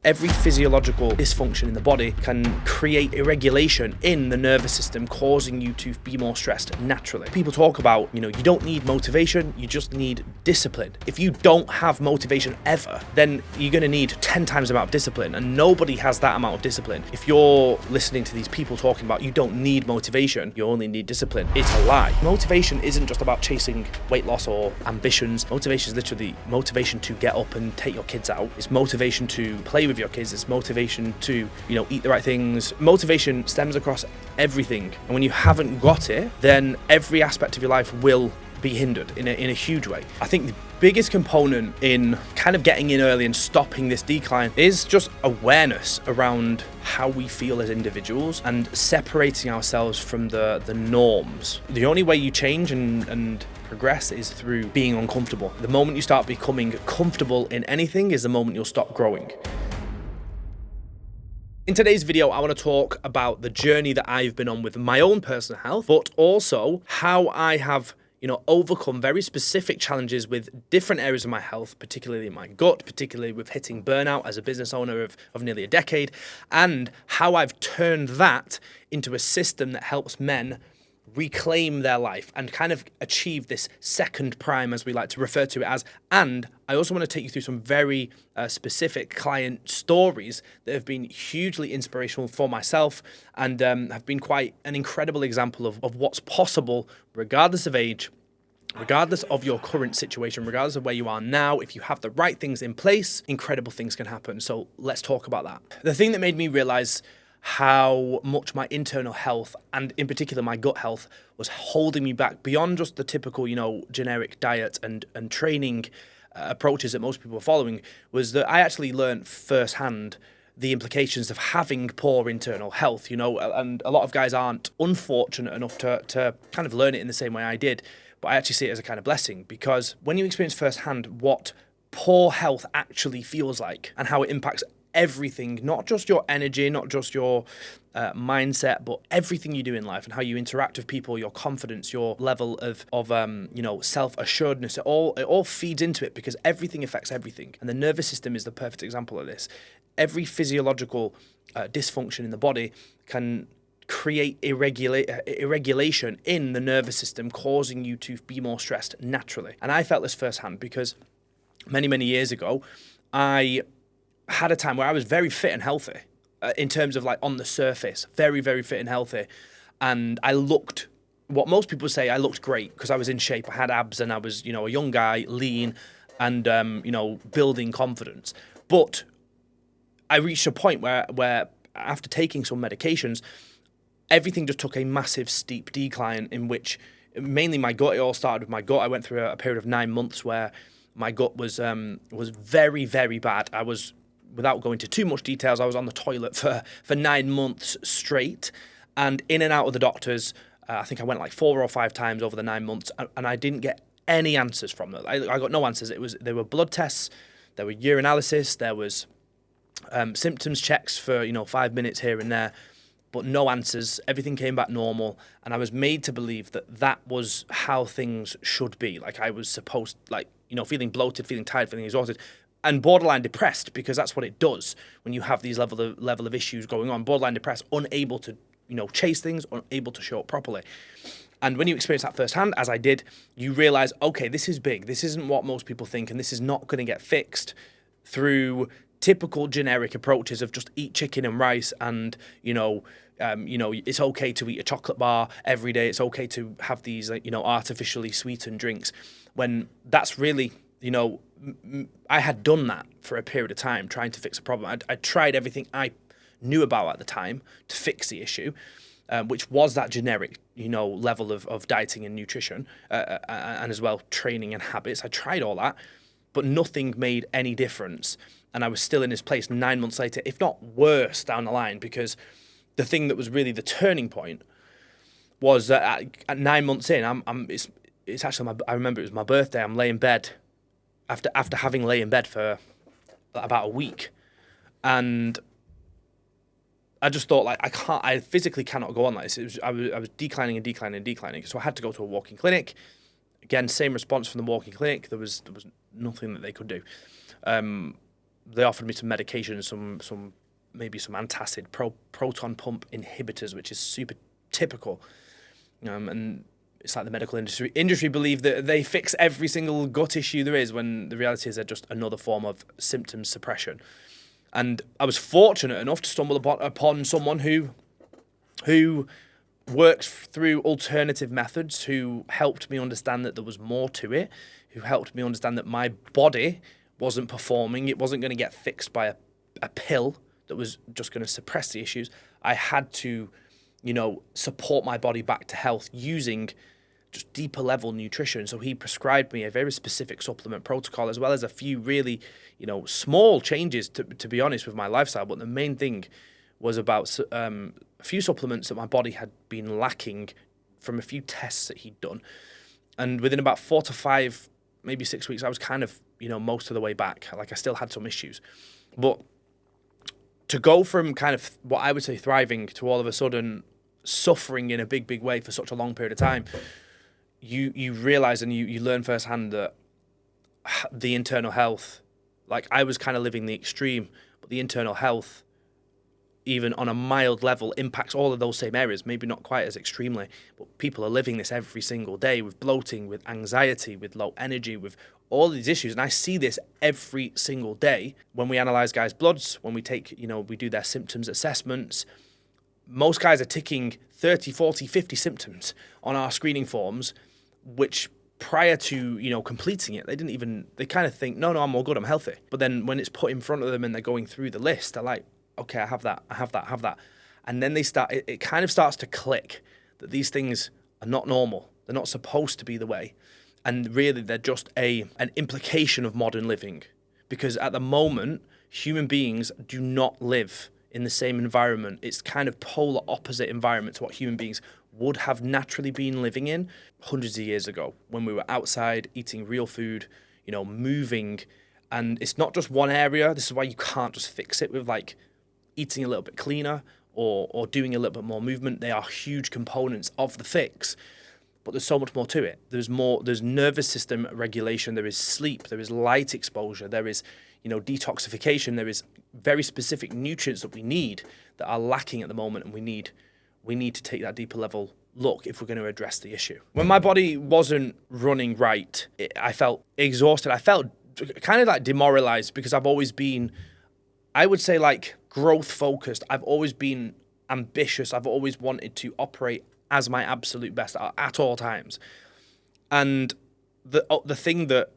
Every physiological dysfunction in the body can create irregulation in the nervous system, causing you to be more stressed naturally. People talk about, you don't need motivation, you just need discipline. If you don't have motivation ever, then you're going to need 10 times the amount of discipline, and nobody has that amount of discipline. If you're listening to these people talking about you don't need motivation, you only need discipline, it's a lie. Motivation isn't just about chasing weight loss or ambitions. Motivation is literally motivation to get up and take your kids out. It's motivation to play with your kids. It's motivation to, eat the right things. Motivation stems across everything. And when you haven't got it, then every aspect of your life will be hindered in a huge way. I think the biggest component in kind of getting in early and stopping this decline is just awareness around how we feel as individuals and separating ourselves from the norms. The only way you change and progress is through being uncomfortable. The moment you start becoming comfortable in anything is the moment you'll stop growing. In today's video, I want to talk about the journey that I've been on with my own personal health, but also how I have, overcome very specific challenges with different areas of my health, particularly my gut, particularly with hitting burnout as a business owner of nearly a decade, and how I've turned that into a system that helps men reclaim their life and kind of achieve this second prime, as we like to refer to it as. And I also want to take you through some very specific client stories that have been hugely inspirational for myself and have been quite an incredible example of what's possible regardless of age, regardless of your current situation, regardless of where you are now. If you have the right things in place, incredible things can happen. So let's talk about that. The thing that made me realize how much my internal health, and in particular my gut health, was holding me back beyond just the typical, generic diet and training approaches that most people are following, was that I actually learned firsthand the implications of having poor internal health, and a lot of guys aren't unfortunate enough to kind of learn it in the same way I did. But I actually see it as a kind of blessing, because when you experience firsthand what poor health actually feels like and how it impacts everything, not just your energy, not just your mindset, but everything you do in life and how you interact with people, your confidence, your level of self-assuredness, it all feeds into it, because everything affects everything. And the nervous system is the perfect example of this. Every physiological dysfunction in the body can create irregulation in the nervous system, causing you to be more stressed naturally. And I felt this firsthand because many years ago, I had a time where I was very fit and healthy in terms of on the surface, very fit and healthy. And I looked, what most people say, I looked great because I was in shape. I had abs and I was, a young guy, lean and, building confidence. But I reached a point where after taking some medications, everything just took a massive steep decline, in which mainly my gut, it all started with my gut. I went through a period of 9 months where my gut was very bad. I was, without going into too much details, I was on the toilet for 9 months straight and in and out of the doctors. I think I went 4 or 5 times over the 9 months, and I didn't get any answers from them. I got no answers. There were blood tests, there were urinalysis, there was symptoms checks for 5 minutes here and there, but no answers. Everything came back normal, and I was made to believe that was how things should be. I was supposed, feeling bloated, feeling tired, feeling exhausted, and borderline depressed, because that's what it does when you have these level of issues going on. Borderline depressed, unable to, chase things, unable to show up properly. And when you experience that firsthand, as I did, you realize, okay, this is big. This isn't what most people think, and this is not going to get fixed through typical generic approaches of just eat chicken and rice and, it's okay to eat a chocolate bar every day. It's okay to have these, artificially sweetened drinks, when that's really, I had done that for a period of time trying to fix a problem. I tried everything I knew about at the time to fix the issue, which was that generic, level of dieting and nutrition, and as well training and habits. I tried all that, but nothing made any difference. And I was still in this place 9 months later, if not worse down the line, because the thing that was really the turning point was that at 9 months in, it's actually I remember it was my birthday. I'm laying in bed after having lay in bed for about a week, and I just thought I physically cannot go on like this. I was declining. So I had to go to a walking clinic. Again, same response from the walking clinic. There was nothing that they could do. they offered me some medication, maybe some antacid, proton pump inhibitors, which is super typical. And it's like the medical industry believe that they fix every single gut issue there is, when the reality is they're just another form of symptom suppression. And I was fortunate enough to stumble upon someone who works through alternative methods, who helped me understand that there was more to it, who helped me understand that my body wasn't performing. It wasn't going to get fixed by a pill that was just going to suppress the issues. I had to, support my body back to health using just deeper level nutrition. So he prescribed me a very specific supplement protocol, as well as a few really, small changes, to be honest, with my lifestyle. But the main thing was about a few supplements that my body had been lacking from a few tests that he'd done. And within about 4 to 5, maybe 6 weeks, I was kind of, most of the way back. Like, I still had some issues. But to go from kind of what I would say thriving to all of a sudden suffering in a big, big way for such a long period of time, you realize and you learn firsthand that the internal health, like, I was kind of living the extreme, but the internal health, even on a mild level, impacts all of those same areas, maybe not quite as extremely, but people are living this every single day with bloating, with anxiety, with low energy, with all these issues. And I see this every single day when we analyze guys' bloods, when we take, we do their symptoms assessments. Most guys are ticking 30, 40, 50 symptoms on our screening forms, which prior to, completing it, they kind of think, no, I'm all good, I'm healthy. But then when it's put in front of them and they're going through the list, they're like, okay, I have that. And then it kind of starts to click that these things are not normal. They're not supposed to be the way. And really, they're just an implication of modern living. Because at the moment, human beings do not live in the same environment. It's kind of polar opposite environment to what human beings would have naturally been living in hundreds of years ago, when we were outside, eating real food, moving. And it's not just one area. This is why you can't just fix it with, like, eating a little bit cleaner or doing a little bit more movement. They are huge components of the fix, but there's so much more to it. There's nervous system regulation, there is sleep, there is light exposure, there is, detoxification, there is very specific nutrients that we need that are lacking at the moment, and we need to take that deeper level look if we're going to address the issue. When my body wasn't running right, I felt exhausted. I felt kind of like demoralized, because I've always been, I would say, like, growth focused. I've always been ambitious. I've always wanted to operate as my absolute best at all times. And the thing that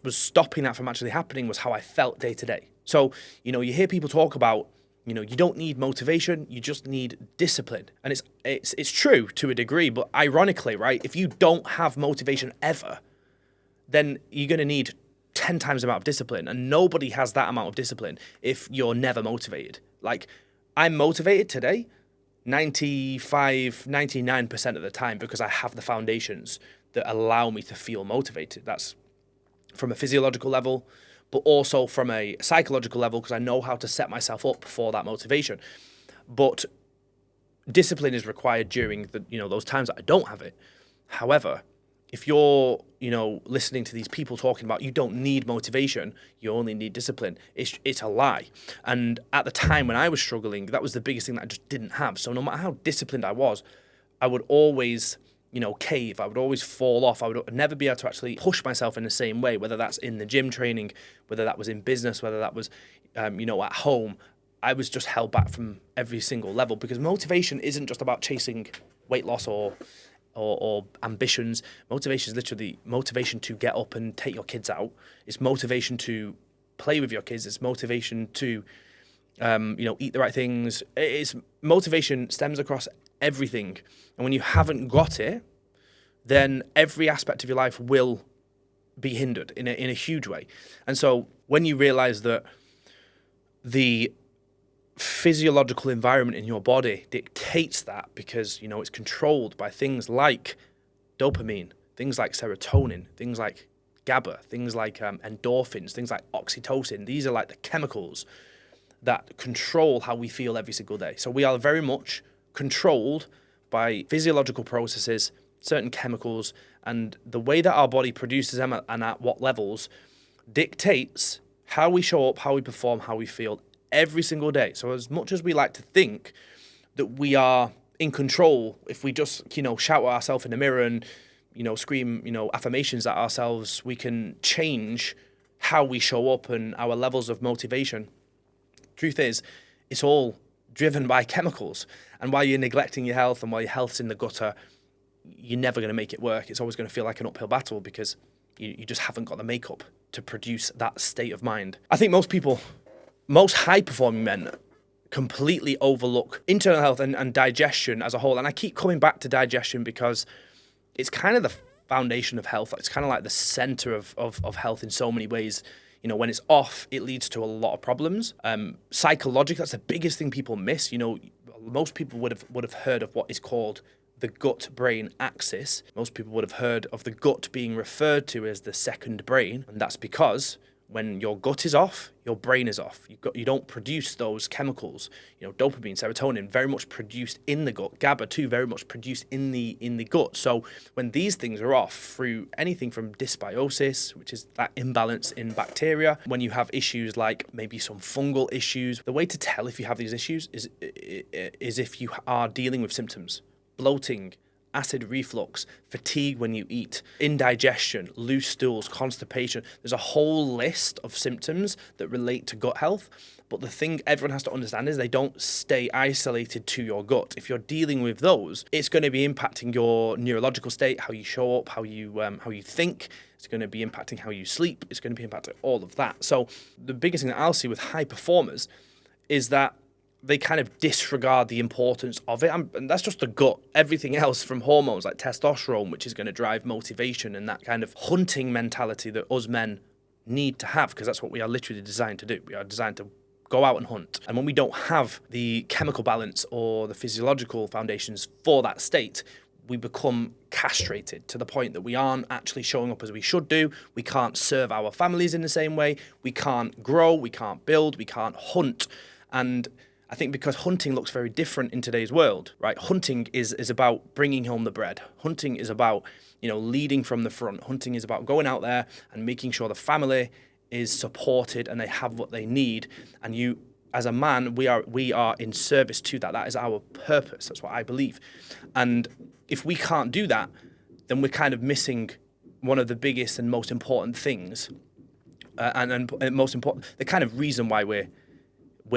was stopping that from actually happening was how I felt day to day. So, you hear people talk about, you don't need motivation, you just need discipline. And it's true to a degree, but ironically, right, if you don't have motivation ever, then you're going to need 10 times the amount of discipline, and nobody has that amount of discipline if you're never motivated. Like, I'm motivated today 99% of the time because I have the foundations that allow me to feel motivated. That's from a physiological level, but also from a psychological level, because I know how to set myself up for that motivation. But discipline is required during those times that I don't have it. However, if you're, listening to these people talking about you don't need motivation, you only need discipline, it's a lie. And at the time when I was struggling, that was the biggest thing that I just didn't have. So no matter how disciplined I was, I would always, cave. I would always fall off. I would never be able to actually push myself in the same way, whether that's in the gym training, whether that was in business, whether that was, at home. I was just held back from every single level, because motivation isn't just about chasing weight loss or ambitions. Motivation is literally motivation to get up and take your kids out. It's motivation to play with your kids. It's motivation to, eat the right things. It's motivation stems across everything. And when you haven't got it, then every aspect of your life will be hindered in a huge way. And so when you realize that the physiological environment in your body dictates that, because it's controlled by things like dopamine, things like serotonin, things like GABA, things like endorphins, things like oxytocin. These are like the chemicals that control how we feel every single day. So we are very much controlled by physiological processes, certain chemicals, and the way that our body produces them and at what levels dictates how we show up, how we perform, how we feel every single day. So as much as we like to think that we are in control, if we just, shout at ourselves in the mirror and, scream, affirmations at ourselves, we can change how we show up and our levels of motivation. Truth is, it's all driven by chemicals. And while you're neglecting your health and while your health's in the gutter, you're never going to make it work. It's always going to feel like an uphill battle because you just haven't got the makeup to produce that state of mind. I think most high-performing men completely overlook internal health and digestion as a whole. And I keep coming back to digestion because it's kind of the foundation of health. It's kind of like the center of health in so many ways. When it's off, it leads to a lot of problems. Psychologically, that's the biggest thing people miss. Most people would have heard of what is called the gut-brain axis. Most people would have heard of the gut being referred to as the second brain, and that's because when your gut is off, your brain is off. You don't produce those chemicals. Dopamine, serotonin, very much produced in the gut. GABA too, very much produced in the gut. So when these things are off through anything from dysbiosis, which is that imbalance in bacteria, when you have issues like maybe some fungal issues, the way to tell if you have these issues is if you are dealing with symptoms. Bloating, acid reflux, fatigue when you eat, indigestion, loose stools, constipation. There's a whole list of symptoms that relate to gut health. But the thing everyone has to understand is they don't stay isolated to your gut. If you're dealing with those, it's going to be impacting your neurological state, how you show up, how you think. It's going to be impacting how you sleep. It's going to be impacting all of that. So the biggest thing that I'll see with high performers is that they kind of disregard the importance of it. And that's just the gut. Everything else from hormones like testosterone, which is going to drive motivation and that kind of hunting mentality that us men need to have, because that's what we are literally designed to do. We are designed to go out and hunt. And when we don't have the chemical balance or the physiological foundations for that state, we become castrated to the point that we aren't actually showing up as we should do. We can't serve our families in the same way. We can't grow. We can't build. We can't hunt. And I think because hunting looks very different in today's world, right? Hunting is about bringing home the bread. Hunting is about, leading from the front. Hunting is about going out there and making sure the family is supported and they have what they need. And you, as a man, we are in service to that. That is our purpose. That's what I believe. And if we can't do that, then we're kind of missing one of the biggest and most important things. And most important, the kind of reason why we're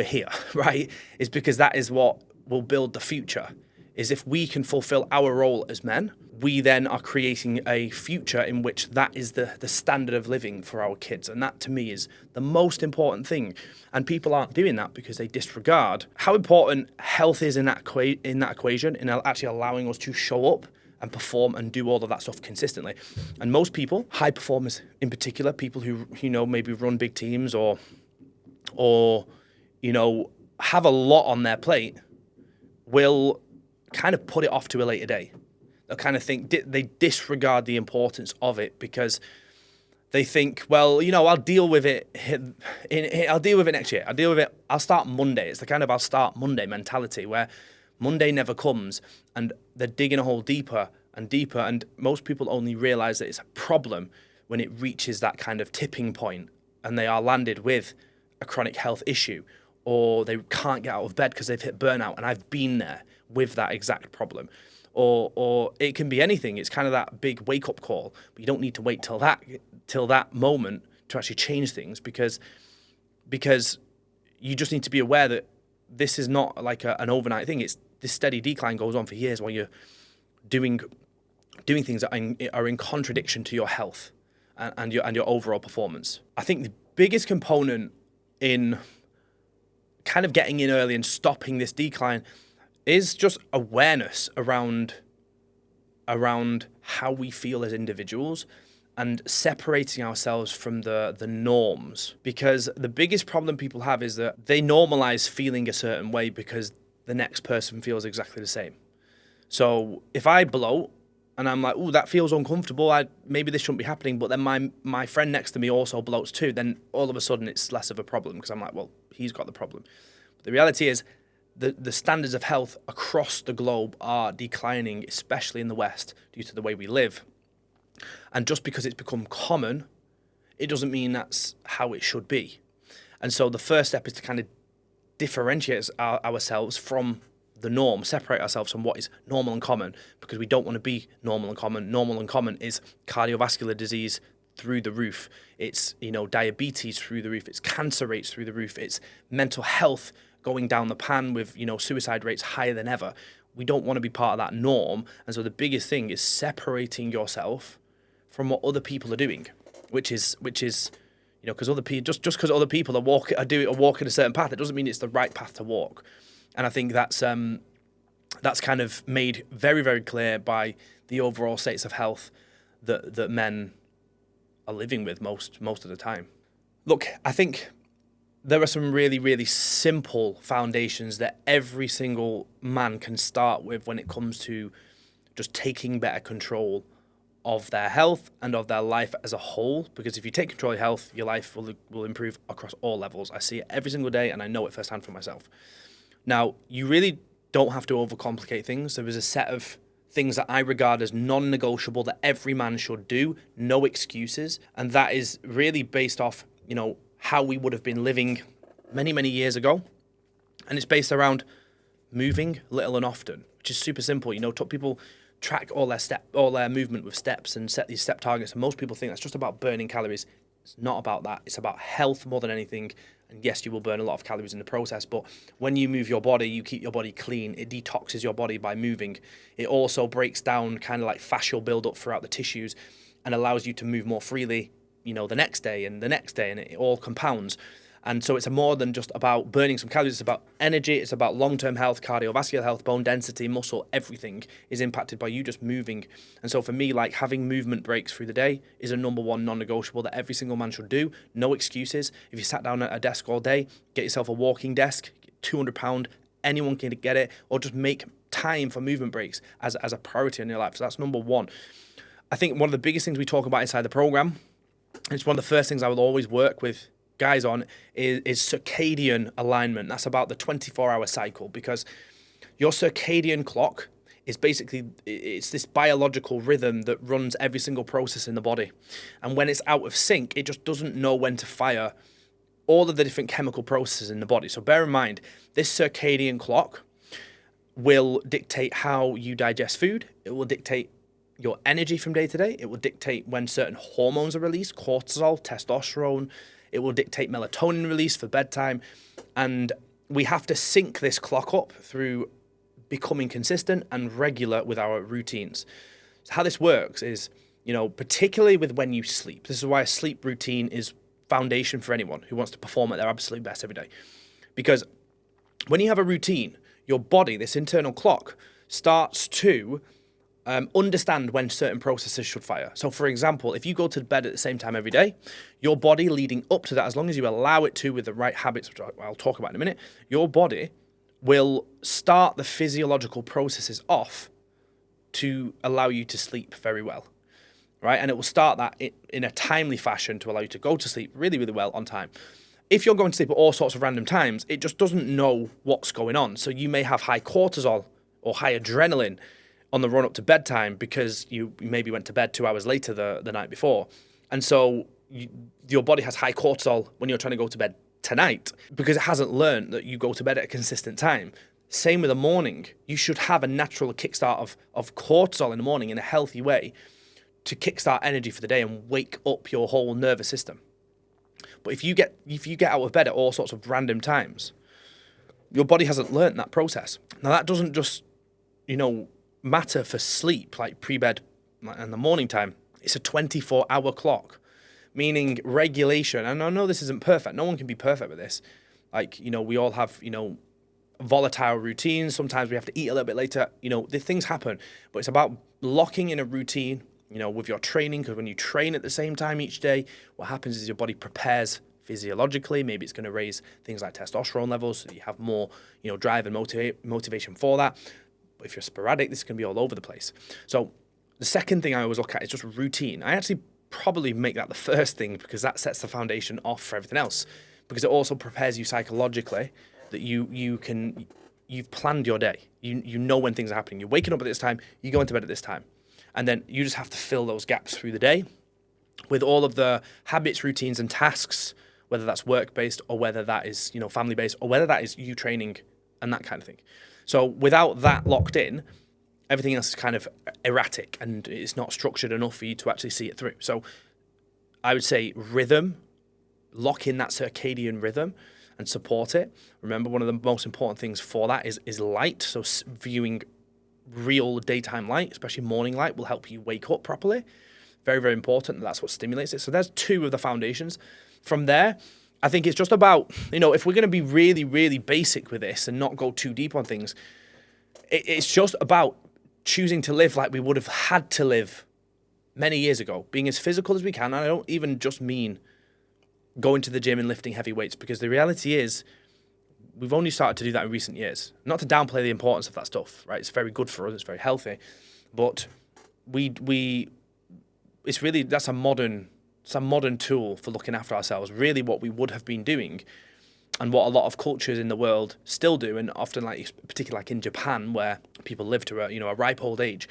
here, right, is because that is what will build the future. Is if we can fulfill our role as men, we then are creating a future in which that is the standard of living for our kids. And that to me is the most important thing. And people aren't doing that because they disregard how important health is in that equation, in actually allowing us to show up and perform and do all of that stuff consistently. And most people, high performers in particular, people who, maybe run big teams or have a lot on their plate, will kind of put it off to a later day. They'll kind of think, they disregard the importance of it because they think, well, I'll deal with it. I'll deal with it next year. I'll start Monday. It's the kind of I'll start Monday mentality where Monday never comes and they're digging a hole deeper and deeper. And most people only realize that it's a problem when it reaches that kind of tipping point and they are landed with a chronic health issue, or they can't get out of bed because they've hit burnout. And I've been there with that exact problem. Or it can be anything. It's kind of that big wake-up call. But you don't need to wait till that moment to actually change things because you just need to be aware that this is not like an overnight thing. It's this steady decline goes on for years while you're doing things that are in contradiction to your health and your overall performance. I think the biggest component in kind of getting in early and stopping this decline is just awareness around how we feel as individuals and separating ourselves from the norms. Because the biggest problem people have is that they normalize feeling a certain way because the next person feels exactly the same. So if I bloat and I'm like, ooh, that feels uncomfortable, maybe this shouldn't be happening, but then my friend next to me also bloats too, then all of a sudden it's less of a problem because I'm like, well, he's got the problem. But the reality is the standards of health across the globe are declining, especially in the West, due to the way we live. And just because it's become common, it doesn't mean that's how it should be. And so the first step is to kind of differentiate ourselves from the norm, separate ourselves from what is normal and common, because we don't want to be normal and common. Normal and common is cardiovascular disease through the roof. It's, diabetes through the roof. It's cancer rates through the roof. It's mental health going down the pan with, suicide rates higher than ever. We don't want to be part of that norm. And so the biggest thing is separating yourself from what other people are doing, which is, because other people, just because other people are walking a certain path, it doesn't mean it's the right path to walk. And I think that's kind of made very, very clear by the overall states of health that men are living with most of the time. Look, I think there are some really, really simple foundations that every single man can start with when it comes to just taking better control of their health and of their life as a whole. Because if you take control of your health, your life will improve across all levels. I see it every single day, and I know it firsthand for myself. Now, you really don't have to overcomplicate things. There is a set of things that I regard as non-negotiable that every man should do, no excuses. And that is really based off, how we would have been living many, many years ago. And it's based around moving little and often, which is super simple. People track all their movement with steps and set these step targets. And most people think that's just about burning calories. It's not about that. It's about health more than anything. And yes, you will burn a lot of calories in the process, but when you move your body, you keep your body clean. It detoxes your body by moving. It also breaks down kind of like fascial buildup throughout the tissues and allows you to move more freely, the next day, and it all compounds. And so it's more than just about burning some calories. It's about energy. It's about long-term health, cardiovascular health, bone density, muscle. Everything is impacted by you just moving. And so for me, like having movement breaks through the day is a number one non-negotiable that every single man should do. No excuses. If you sat down at a desk all day, get yourself a walking desk, £200, anyone can get it, or just make time for movement breaks as a priority in your life. So that's number one. I think one of the biggest things we talk about inside the program, and it's one of the first things I will always work with guys on, is circadian alignment. That's about the 24-hour cycle, because your circadian clock is basically, it's this biological rhythm that runs every single process in the body. And when it's out of sync, it just doesn't know when to fire all of the different chemical processes in the body. So bear in mind, this circadian clock will dictate how you digest food. It will dictate your energy from day to day. It will dictate when certain hormones are released, cortisol, testosterone. It will dictate melatonin release for bedtime. And we have to sync this clock up through becoming consistent and regular with our routines. So how this works is, particularly with when you sleep. This is why a sleep routine is foundation for anyone who wants to perform at their absolute best every day. Because when you have a routine, your body, this internal clock, starts to understand when certain processes should fire. So for example, if you go to bed at the same time every day, your body leading up to that, as long as you allow it to with the right habits, which I'll talk about in a minute, your body will start the physiological processes off to allow you to sleep very well, right? And it will start that in a timely fashion to allow you to go to sleep really, really well on time. If you're going to sleep at all sorts of random times, it just doesn't know what's going on. So you may have high cortisol or high adrenaline on the run up to bedtime because you maybe went to bed 2 hours later the night before. And so your body has high cortisol when you're trying to go to bed tonight because it hasn't learned that you go to bed at a consistent time. Same with the morning. You should have a natural kickstart of cortisol in the morning in a healthy way to kickstart energy for the day and wake up your whole nervous system. But if you get out of bed at all sorts of random times, your body hasn't learned that process. Now that doesn't just, matter for sleep, like pre-bed and the morning time. It's a 24-hour clock, meaning regulation. And I know this isn't perfect. No one can be perfect with this. Like, we all have, volatile routines. Sometimes we have to eat a little bit later. The things happen. But it's about locking in a routine, with your training. Because when you train at the same time each day, what happens is your body prepares physiologically. Maybe it's going to raise things like testosterone levels, so you have more, drive and motivation for that. But if you're sporadic, this is going to be all over the place. So the second thing I always look at is just routine. I actually probably make that the first thing because that sets the foundation off for everything else. Because it also prepares you psychologically that you've planned your day. You know when things are happening. You're waking up at this time, you go into bed at this time. And then you just have to fill those gaps through the day. with all of the habits, routines, and tasks, whether that's work-based or whether that is, family-based or whether that is you training and that kind of thing. So without that locked in, everything else is kind of erratic and it's not structured enough for you to actually see it through. So I would say rhythm, lock in that circadian rhythm and support it. Remember, one of the most important things for that is light. So viewing real daytime light, especially morning light, will help you wake up properly. Very, very important. That's what stimulates it. So there's two of the foundations. From there, I think it's just about, if we're going to be really, really basic with this and not go too deep on things, it's just about choosing to live like we would have had to live many years ago, being as physical as we can. And I don't even just mean going to the gym and lifting heavy weights, because the reality is we've only started to do that in recent years. Not to downplay the importance of that stuff, right? It's very good for us. It's very healthy. But it's really, that's a modern tool for looking after ourselves. Really what we would have been doing, and what a lot of cultures in the world still do, and often, like particularly like in Japan, where people live to a ripe old age,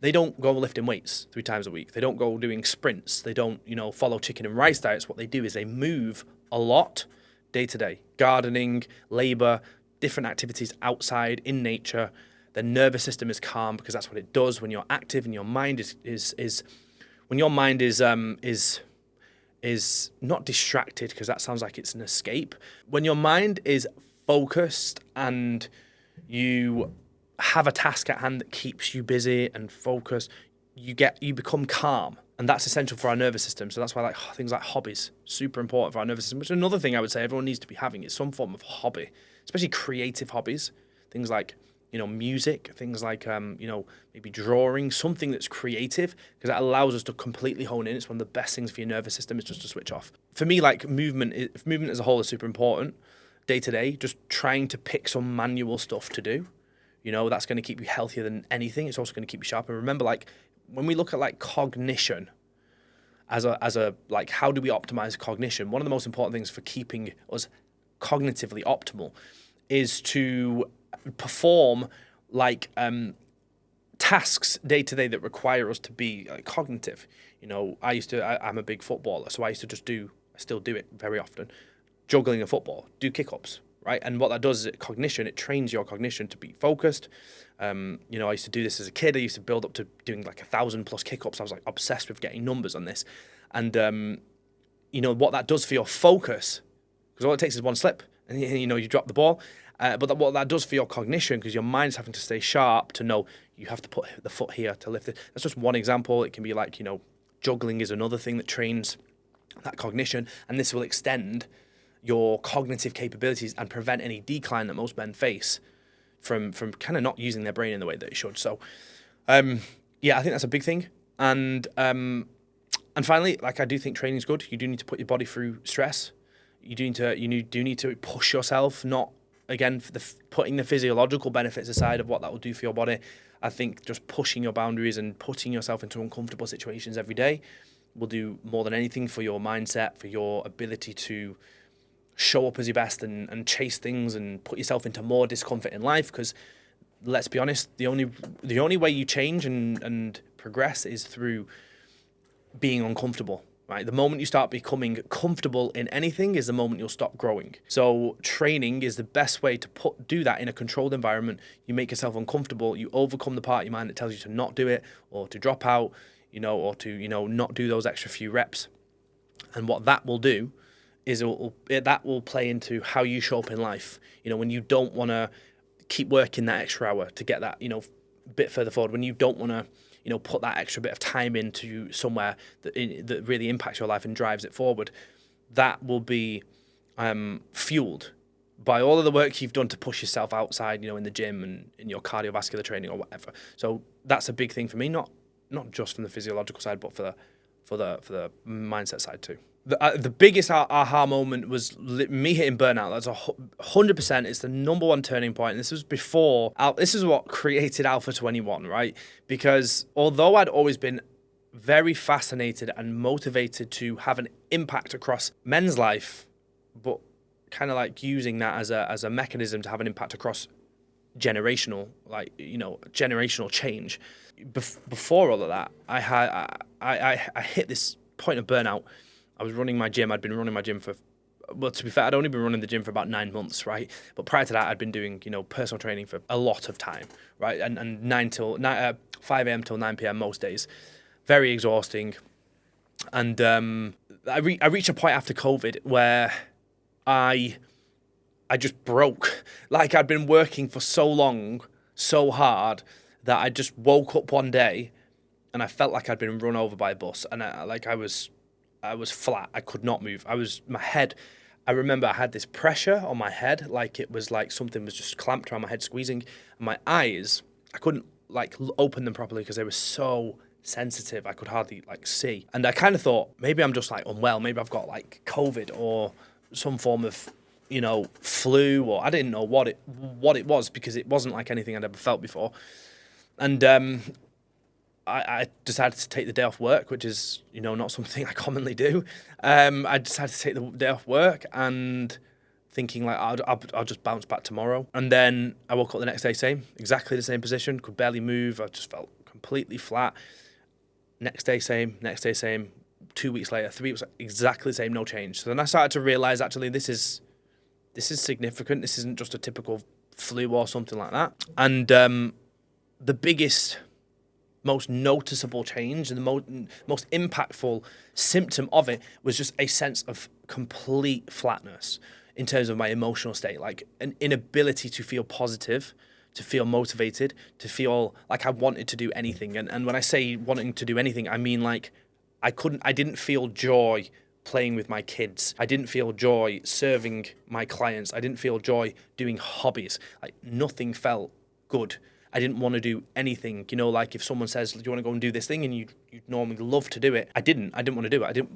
they don't go lifting weights 3 times a week. They don't go doing sprints. They don't follow chicken and rice diets. What they do is they move a lot day to day. Gardening, labor, different activities outside in nature. Their nervous system is calm because that's what it does when you're active, and your mind is when your mind is not distracted, because that sounds like it's an escape. When your mind is focused and you have a task at hand that keeps you busy and focused, you become calm. And that's essential for our nervous system. So that's why things like hobbies, super important for our nervous system, which is another thing I would say everyone needs to be having, is some form of hobby, especially creative hobbies. Things like, music, things like, maybe drawing, something that's creative, because that allows us to completely hone in. It's one of the best things for your nervous system, is just to switch off. For me, like movement as a whole is super important day to day, just trying to pick some manual stuff to do. That's going to keep you healthier than anything. It's also going to keep you sharp. And remember, like, when we look at like cognition as a like, how do we optimize cognition? One of the most important things for keeping us cognitively optimal is to perform like tasks day to day that require us to be cognitive. I'm a big footballer, so I still do it very often. Juggling a football, do kick-ups, right? And what that does is it trains your cognition to be focused. I used to do this as a kid. I used to build up to doing like 1,000+ kick-ups. I was like obsessed with getting numbers on this. And, what that does for your focus, because all it takes is one slip and, you drop the ball. But what that does for your cognition, because your mind's having to stay sharp to know you have to put the foot here to lift it. That's just one example. It can be like, juggling is another thing that trains that cognition. And this will extend your cognitive capabilities and prevent any decline that most men face from kind of not using their brain in the way that it should. So, I think that's a big thing. And finally, like, I do think training is good. You do need to put your body through stress. You do need to push yourself, not, again, putting the physiological benefits aside of what that will do for your body. I think just pushing your boundaries and putting yourself into uncomfortable situations every day will do more than anything for your mindset, for your ability to show up as your best and chase things and put yourself into more discomfort in life. Because let's be honest, the only way you change and progress is through being uncomfortable. Right? The moment you start becoming comfortable in anything is the moment you'll stop growing. So training is the best way to do that in a controlled environment. You make yourself uncomfortable. You overcome the part of your mind that tells you to not do it or to drop out, or to, not do those extra few reps. And what that will do is that will play into how you show up in life. When you don't want to keep working that extra hour to get that, bit further forward, when you don't want to, put that extra bit of time into somewhere that really impacts your life and drives it forward, that will be fueled by all of the work you've done to push yourself outside, in the gym and in your cardiovascular training or whatever. So that's a big thing for me, not just from the physiological side, but for the mindset side too. The biggest aha moment was me hitting burnout. That's 100%. It's the number one turning point. And this was before. This is what created Alpha21, right? Because although I'd always been very fascinated and motivated to have an impact across men's life, but kind of like using that as a mechanism to have an impact across generational change. Before all of that, I hit this point of burnout, I was running my gym. I'd been running my gym for, well, to be fair, I'd only been running the gym for about 9 months, right? But prior to that, I'd been doing, personal training for a lot of time, right? And 5 a.m. till 9 p.m. most days. Very exhausting. And I reached a point after COVID where I just broke. Like, I'd been working for so long, so hard, that I just woke up one day and I felt like I'd been run over by a bus. And I was flat. I could not move. My head, I remember I had this pressure on my head, like it was like something was just clamped around my head, squeezing. And my eyes, I couldn't like open them properly because they were so sensitive. I could hardly like see. And I kind of thought, maybe I'm just like unwell. Maybe I've got like COVID or some form of, flu, or I didn't know what it was, because it wasn't like anything I'd ever felt before. And I decided to take the day off work, which is, not something I commonly do. I decided to take the day off work and thinking like, I'll just bounce back tomorrow. And then I woke up the next day, exactly the same position, could barely move. I just felt completely flat. Next day, same. 2 weeks later, 3 weeks, exactly the same, no change. So then I started to realize, actually, this is significant. This isn't just a typical flu or something like that. And the biggest, most noticeable change and the most impactful symptom of it was just a sense of complete flatness in terms of my emotional state, like an inability to feel positive, to feel motivated, to feel like I wanted to do anything. And when I say wanting to do anything, I mean like I didn't feel joy playing with my kids. I didn't feel joy serving my clients. I didn't feel joy doing hobbies. Like nothing felt good. I didn't want to do anything. Like if someone says, do you want to go and do this thing? And you'd normally love to do it. I didn't want to do it.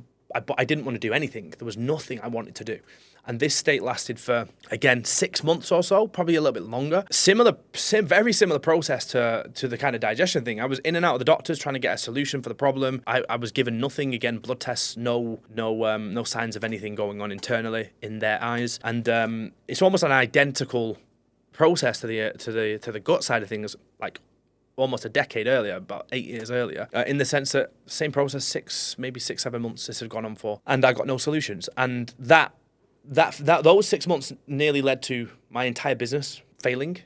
I didn't want to do anything. There was nothing I wanted to do. And this state lasted for, again, 6 months or so, probably a little bit longer. Very similar process to the kind of digestion thing. I was in and out of the doctors trying to get a solution for the problem. I was given nothing. Again, blood tests, no signs of anything going on internally in their eyes. And it's almost an identical process to the gut side of things, like almost a decade earlier, about 8 years earlier, in the sense that same process, maybe 6-7 months this had gone on for, and I got no solutions. And those 6 months nearly led to my entire business failing.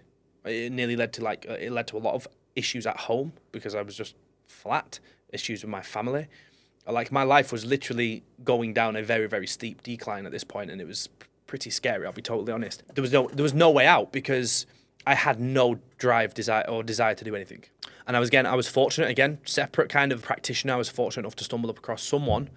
It nearly led to a lot of issues at home because I was just flat, issues with my family. Like my life was literally going down a very, very steep decline at this point, and it was pretty scary, I'll be totally honest. There was no way out because I had no desire to do anything. And I was fortunate, again, separate kind of practitioner. I was fortunate enough to stumble up across someone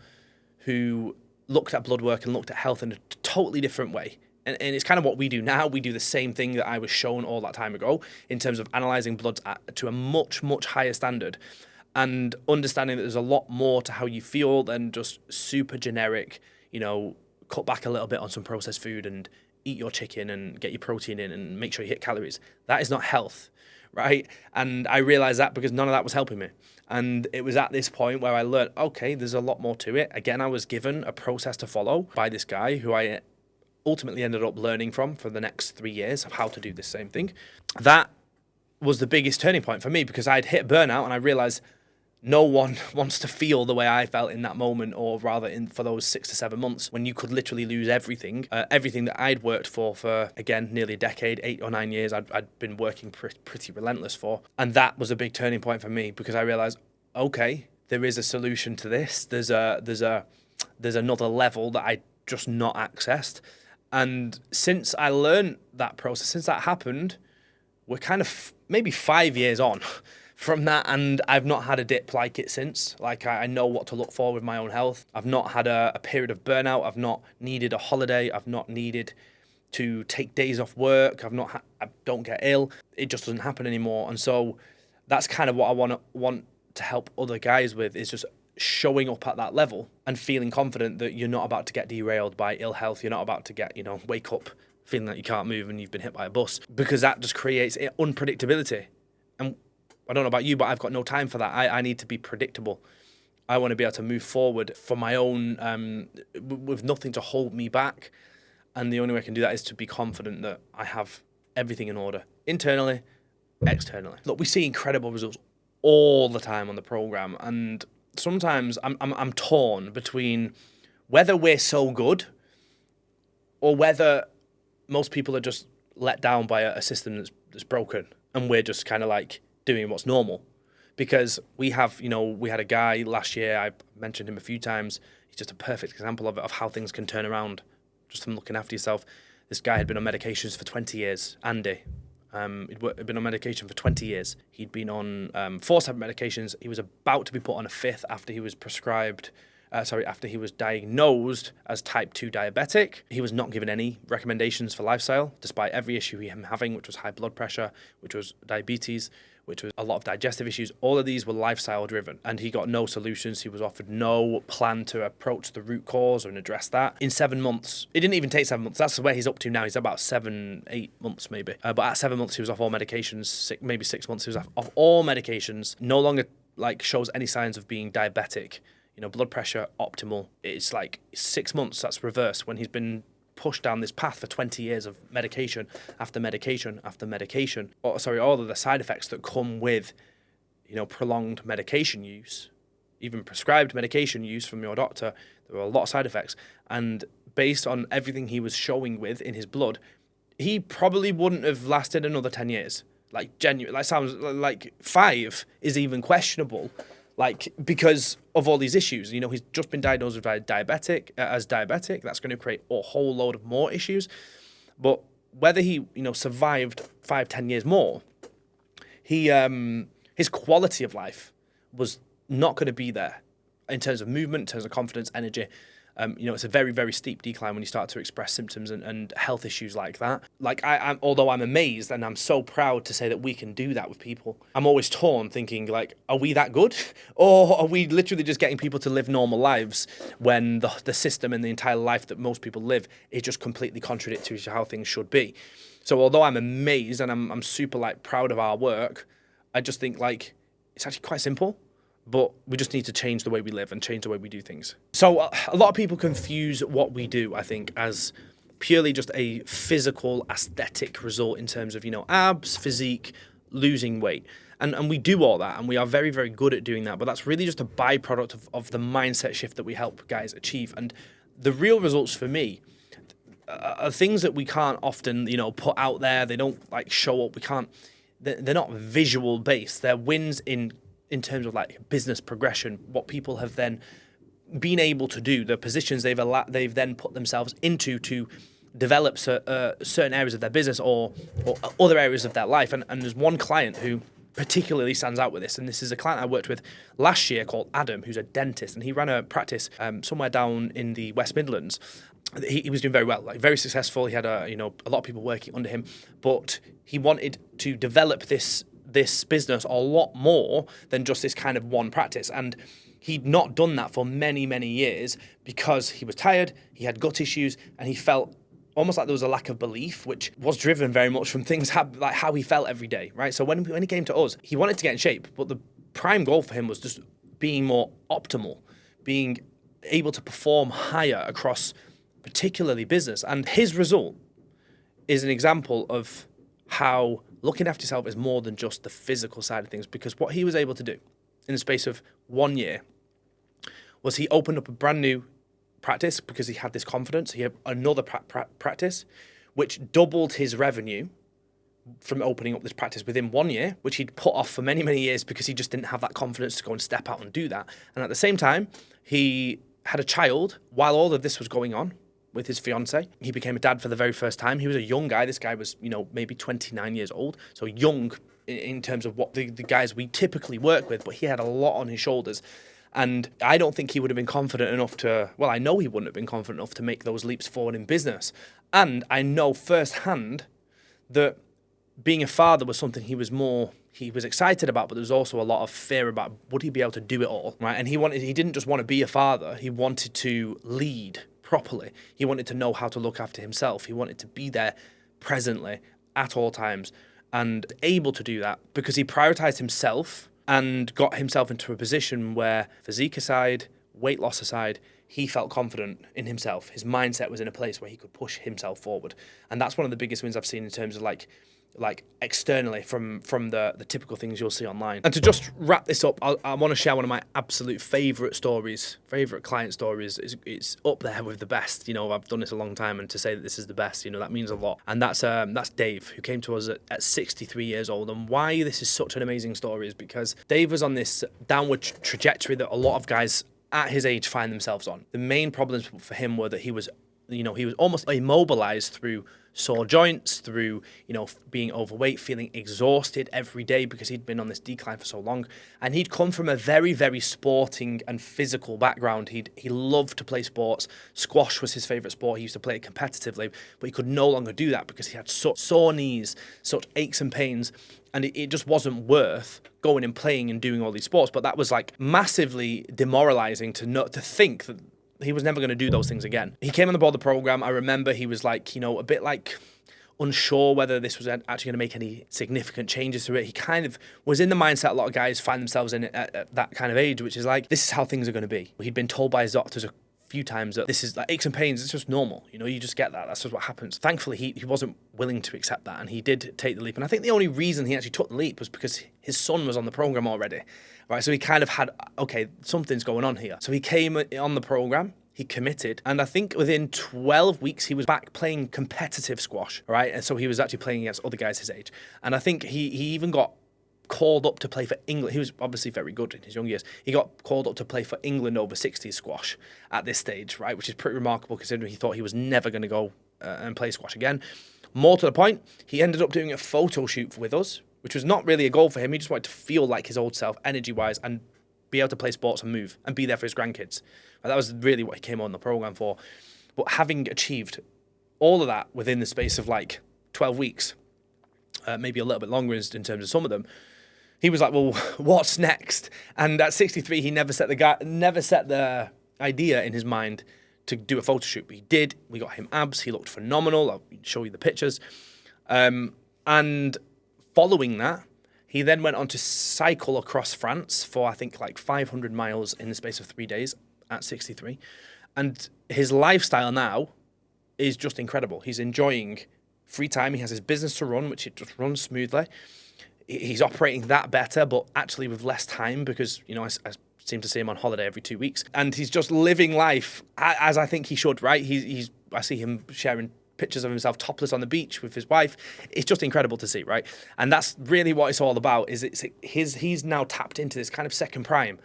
who looked at blood work and looked at health in a totally different way. And it's kind of what we do now. We do the same thing that I was shown all that time ago in terms of analysing bloods to a much, much higher standard and understanding that there's a lot more to how you feel than just super generic, cut back a little bit on some processed food and eat your chicken and get your protein in and make sure you hit calories. That is not health, right? And I realized that because none of that was helping me. And it was at this point where I learned, okay, there's a lot more to it. Again, I was given a process to follow by this guy who I ultimately ended up learning from for the next 3 years of how to do the same thing. That was the biggest turning point for me because I'd hit burnout and I realized no one wants to feel the way I felt in that moment, or rather for those 6 to 7 months when you could literally lose everything that I'd worked for, again, nearly a decade, 8 or 9 years, I'd been working pretty relentless for. And that was a big turning point for me because I realized, okay, there is a solution to this. There's another level that I just not accessed. And since I learned that process, since that happened, we're kind of maybe 5 years on from that, and I've not had a dip like it since. Like, I know what to look for with my own health. I've not had a period of burnout. I've not needed a holiday. I've not needed to take days off work. I don't get ill. It just doesn't happen anymore. And so that's kind of what I want to help other guys with, is just showing up at that level and feeling confident that you're not about to get derailed by ill health. You're not about to get, wake up feeling like you can't move and you've been hit by a bus, because that just creates unpredictability. And I don't know about you, but I've got no time for that. I need to be predictable. I want to be able to move forward for my own, with nothing to hold me back. And the only way I can do that is to be confident that I have everything in order, internally, externally. Look, we see incredible results all the time on the program, and sometimes I'm torn between whether we're so good or whether most people are just let down by a system that's broken and we're just kind of like doing what's normal. Because we had a guy last year, I mentioned him a few times, he's just a perfect example of how things can turn around just from looking after yourself. This guy had been on medications for 20 years, Andy. He'd been on medication for 20 years. He'd been on 4 separate medications. He was about to be put on a 5th after he was after he was diagnosed as type 2 diabetic. He was not given any recommendations for lifestyle, despite every issue he was having, which was high blood pressure, which was diabetes, which was a lot of digestive issues. All of these were lifestyle driven, and he got no solutions. He was offered no plan to approach the root cause and address that. In 7 months, it didn't even take 7 months. That's where he's up to now. He's about 7-8 months maybe. But at 7 months, he was off all medications. Maybe 6 months, he was off all medications. No longer shows any signs of being diabetic. Blood pressure optimal. It's 6 months. That's reversed when he's been pushed down this path for 20 years of medication after medication after medication. All of the side effects that come with, prolonged medication use, even prescribed medication use from your doctor. There were a lot of side effects. And based on everything he was showing with in his blood, he probably wouldn't have lasted another 10 years. Sounds like 5 is even questionable. Because of all these issues, he's just been diagnosed with diabetic. That's going to create a whole load of more issues. But whether he, survived 5-10 years more, his quality of life was not going to be there in terms of movement, in terms of confidence, energy. It's a very, very steep decline when you start to express symptoms and health issues like that. Although I'm amazed and I'm so proud to say that we can do that with people, I'm always torn thinking, are we that good? Or are we literally just getting people to live normal lives when the system and the entire life that most people live is just completely contradictory to how things should be? So although I'm amazed and I'm super proud of our work, I just think it's actually quite simple. But we just need to change the way we live and change the way we do things. So a lot of people confuse what we do, I think, as purely just a physical, aesthetic result in terms of, abs, physique, losing weight. And we do all that, and we are very, very good at doing that. But that's really just a byproduct of the mindset shift that we help guys achieve. And the real results for me are things that we can't often, put out there. They don't, show up. They're not visual based. They're wins in terms of business progression, what people have then been able to do, the positions they've then put themselves into to develop certain areas of their business or other areas of their life. And there's one client who particularly stands out with this, and this is a client I worked with last year called Adam, who's a dentist, and he ran a practice somewhere down in the West Midlands. He was doing very well, very successful. He had a lot of people working under him, but he wanted to develop this business a lot more than just this kind of one practice. And he'd not done that for many, many years because he was tired, he had gut issues, and he felt almost like there was a lack of belief, which was driven very much from things how he felt every day, right? So when he came to us, he wanted to get in shape, but the prime goal for him was just being more optimal, being able to perform higher across particularly business. And his result is an example of how looking after yourself is more than just the physical side of things, because what he was able to do in the space of 1 year was he opened up a brand new practice because he had this confidence. He had another practice, which doubled his revenue from opening up this practice within 1 year, which he'd put off for many, many years because he just didn't have that confidence to go and step out and do that. And at the same time, he had a child while all of this was going on with his fiance. He became a dad for the very first time. He was a young guy. This guy was, maybe 29 years old. So young in terms of what the guys we typically work with, but he had a lot on his shoulders. And I don't think he would have been confident enough I know he wouldn't have been confident enough to make those leaps forward in business. And I know firsthand that being a father was something he was excited about, but there was also a lot of fear about, would he be able to do it all, right? And he didn't just want to be a father. He wanted to lead properly. He wanted to know how to look after himself. He wanted to be there presently at all times and able to do that because he prioritized himself and got himself into a position where, physique aside, weight loss aside, he felt confident in himself. His mindset was in a place where he could push himself forward. And that's one of the biggest wins I've seen in terms of like externally from the typical things you'll see online. And to just wrap this up, I want to share one of my absolute favorite client stories. It's up there with the best. You know, I've done this a long time, and to say that this is the best, you know, that means a lot. And that's Dave, who came to us at 63 years old. And why this is such an amazing story is because Dave was on this downward trajectory that a lot of guys at his age find themselves on. The main problems for him were that he was almost immobilized through sore joints, through, you know, being overweight, feeling exhausted every day because he'd been on this decline for so long. And he'd come from a very, very sporting and physical background. He loved to play sports. Squash was his favorite sport. He used to play it competitively, but he could no longer do that because he had such sore knees, such aches and pains. And it just wasn't worth going and playing and doing all these sports. But that was like massively demoralizing to think that he was never going to do those things again. He came on the board of the program. I remember he was like, you know, a bit like unsure whether this was actually going to make any significant changes to it. He kind of was in the mindset a lot of guys find themselves in at that kind of age, which is like, this is how things are going to be. He'd been told by his doctors a few times that this is like aches and pains. It's just normal. You know, you just get that. That's just what happens. Thankfully, he wasn't willing to accept that, and he did take the leap. And I think the only reason he actually took the leap was because his son was on the program already. Right, so he kind of had, okay, something's going on here. So he came on the program, he committed, and I think within 12 weeks, he was back playing competitive squash, right? And so he was actually playing against other guys his age. And I think he even got called up to play for England. He was obviously very good in his young years. He got called up to play for England over 60s squash at this stage, right? Which is pretty remarkable considering he thought he was never going to go and play squash again. More to the point, he ended up doing a photo shoot with us, which was not really a goal for him. He just wanted to feel like his old self, energy-wise, and be able to play sports and move and be there for his grandkids. And that was really what he came on the program for. But having achieved all of that within the space of like 12 weeks, maybe a little bit longer in terms of some of them, he was like, well, what's next? And at 63, he never set the idea in his mind to do a photo shoot. But he did. We got him abs. He looked phenomenal. I'll show you the pictures. And following that, he then went on to cycle across France for, I think, like 500 miles in the space of 3 days at 63. And his lifestyle now is just incredible. He's enjoying free time. He has his business to run, which it just runs smoothly. He's operating that better, but actually with less time because, you know, I seem to see him on holiday every 2 weeks. And he's just living life as I think he should, right? I see him sharing pictures of himself topless on the beach with his wife. It's just incredible to see, right? And that's really what it's all about, is he's now tapped into this kind of second prime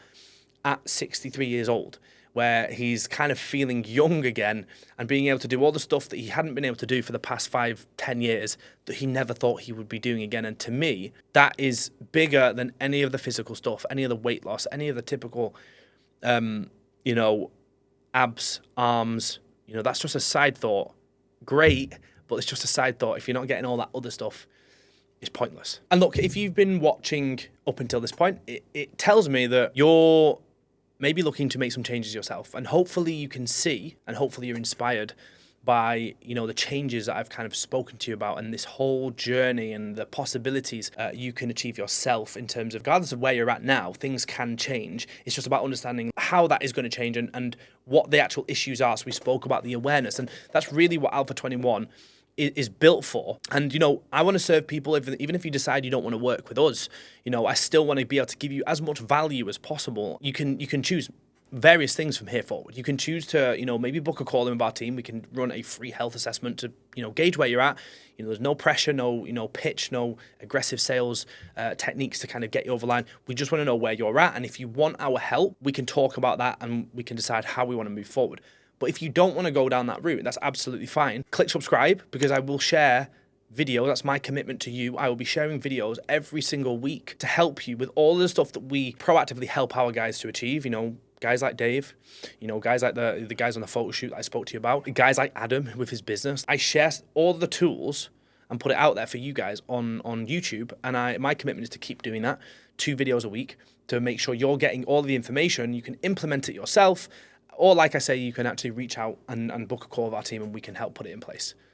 at 63 years old, where he's kind of feeling young again and being able to do all the stuff that he hadn't been able to do for the past 5-10 years that he never thought he would be doing again. And to me, that is bigger than any of the physical stuff, any of the weight loss, any of the typical, you know, abs, arms, you know, that's just a side thought. Great, but it's just a side thought. If you're not getting all that other stuff, it's pointless. And look, if you've been watching up until this point, it tells me that you're maybe looking to make some changes yourself, and hopefully you can see, and hopefully you're inspired by, you know, the changes that I've kind of spoken to you about, and this whole journey and the possibilities you can achieve yourself in terms of, regardless of where you're at now, things can change. It's just about understanding how that is going to change and what the actual issues are. So we spoke about the awareness, and that's really what Alpha21 is built for. And, you know, I want to serve people, even if you decide you don't want to work with us, you know, I still want to be able to give you as much value as possible. You can choose various things from here forward. You can choose to, you know, maybe book a call in with our team. We can run a free health assessment to, you know, gauge where you're at. You know, there's no pressure, no, you know, pitch, no aggressive sales techniques to kind of get you over the line. We just want to know where you're at. And if you want our help, we can talk about that and we can decide how we want to move forward. But if you don't want to go down that route, that's absolutely fine. Click subscribe, because I will share videos. That's my commitment to you. I will be sharing videos every single week to help you with all the stuff that we proactively help our guys to achieve. You know, guys like Dave, you know, guys like the guys on the photo shoot that I spoke to you about, guys like Adam with his business. I share all the tools and put it out there for you guys on YouTube. And my commitment is to keep doing that, 2 videos a week, to make sure you're getting all the information. You can implement it yourself. Or like I say, you can actually reach out and book a call with our team and we can help put it in place.